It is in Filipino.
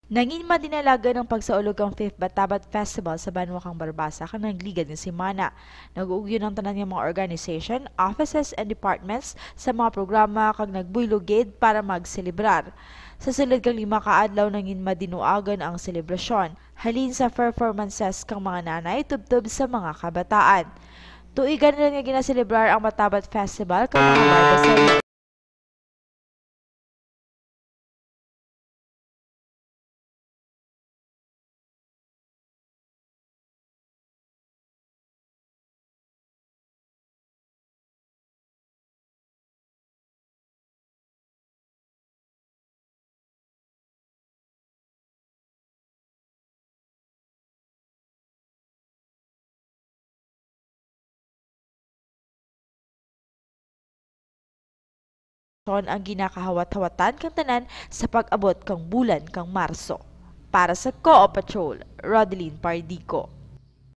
Nangin madinalaga ng pagsaulog ang 5th Batabat Festival sa Banwakang Barbasa kang nagligan ni Simana. Nag-uugyo ng tanan ng mga organization, offices and departments sa mga programa kag nagbuylogid para magselebrar. Sa sulod kang 5 kaadlaw nangin madinuagan ang selebrasyon. Halin sa performances kang mga nanay tubtob sa mga kabataan. Tuigan rin nga ginaselebrar ang Batabat Festival kang mga barbasari. Ang ginakahawat-hawatan kang tanan sa pag-abot kang bulan kang Marso. Para sa Co-Patrol, Rodeline Pardico.